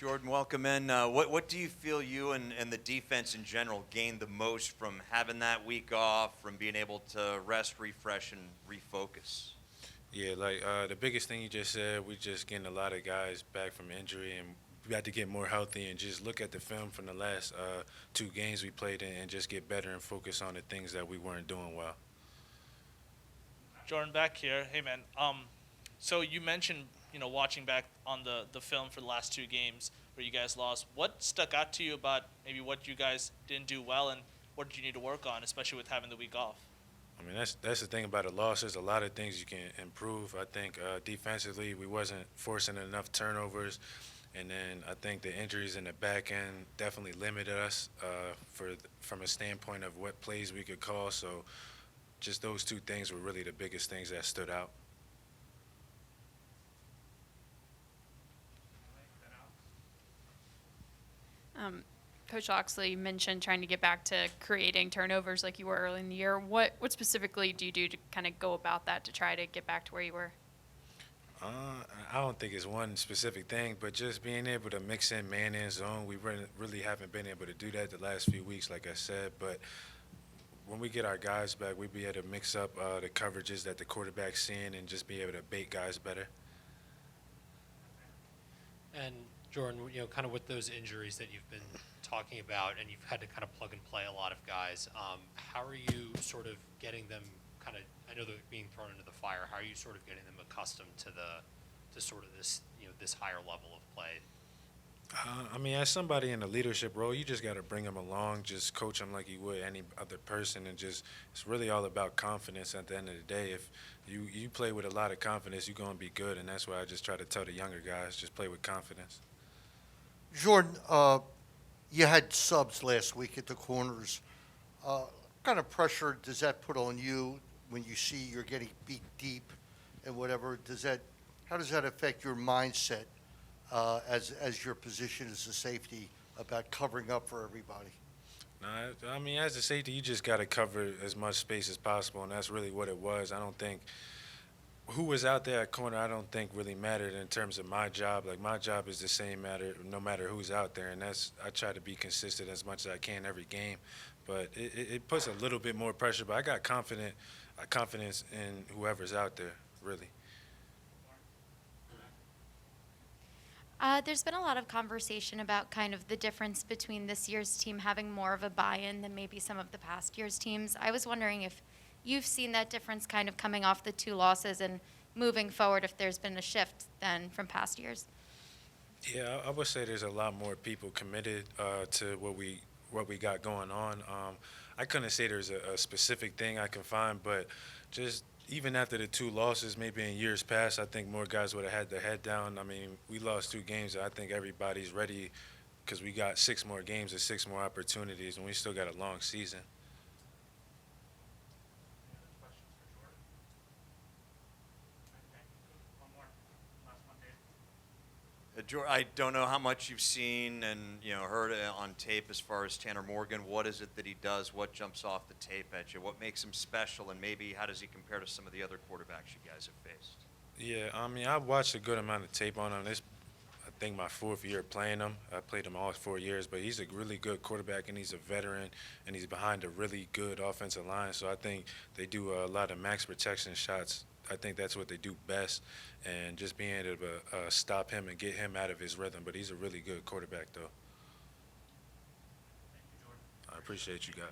Jordan, welcome in. What do you feel you and the defense in general gained the most from having that week off, from being able to rest, refresh, and refocus? Yeah, like the biggest thing you just said, we just getting a lot of guys back from injury, and we got to get more healthy and just look at the film from the last two games we played in and just get better and focus on the things that we weren't doing well. Jordan back here. Hey man. So you mentioned watching back on the film for the last two games where you guys lost. What stuck out to you about maybe what you guys didn't do well and what did you need to work on, especially with having the week off? I mean, that's the thing about a loss. There's a lot of things you can improve. I think defensively we wasn't forcing enough turnovers, and then I think the injuries in the back end definitely limited us from a standpoint of what plays we could call. So just those two things were really the biggest things that stood out. Coach Oxley mentioned trying to get back to creating turnovers like you were early in the year. What specifically do you do to kind of go about that to try to get back to where you were? I don't think it's one specific thing, but just being able to mix in man and zone. We really haven't been able to do that the last few weeks, like I said. But when we get our guys back, we'll be able to mix up the coverages that the quarterback's seeing and just be able to bait guys better. And Jordan, kind of with those injuries that you've been talking about, and you've had to kind of plug and play a lot of guys, how are you sort of getting them kind of? I know they're being thrown into the fire. How are you sort of getting them accustomed to sort of this this higher level of play? I mean, as somebody in a leadership role, you just got to bring them along, just coach them like you would any other person, and just it's really all about confidence at the end of the day. If you play with a lot of confidence, you're going to be good, and that's why I just try to tell the younger guys, just play with confidence. Jordan, you had subs last week at the corners. What kind of pressure does that put on you when you see you're getting beat deep and whatever? How does that affect your mindset as your position as a safety about covering up for everybody? No, I mean, as a safety, you just got to cover as much space as possible, and that's really what it was. I don't think who was out there at corner, I don't think really mattered in terms of my job. Like, my job is the same no matter who's out there, and I try to be consistent as much as I can every game. But it puts a little bit more pressure, but I got confidence in whoever's out there, really. There's been a lot of conversation about kind of the difference between this year's team having more of a buy-in than maybe some of the past year's teams. I was wondering if you've seen that difference kind of coming off the two losses and moving forward, if there's been a shift then from past years. Yeah, I would say there's a lot more people committed to what we got going on. I couldn't say there's a specific thing I can find, but just even after the two losses, maybe in years past, I think more guys would have had their head down. I mean, we lost two games, and I think everybody's ready because we got 6 more games and 6 more opportunities, and we still got a long season. I don't know how much you've seen and heard on tape as far as Tanner Morgan. What is it that he does? What jumps off the tape at you? What makes him special? And maybe how does he compare to some of the other quarterbacks you guys have faced? Yeah, I mean, I've watched a good amount of tape on him. I think, my 4th year playing him. I played him all 4 years, but he's a really good quarterback, and he's a veteran, and he's behind a really good offensive line. So I think they do a lot of max protection shots. I think that's what they do best, and just being able to stop him and get him out of his rhythm. But he's a really good quarterback, though. I appreciate you guys.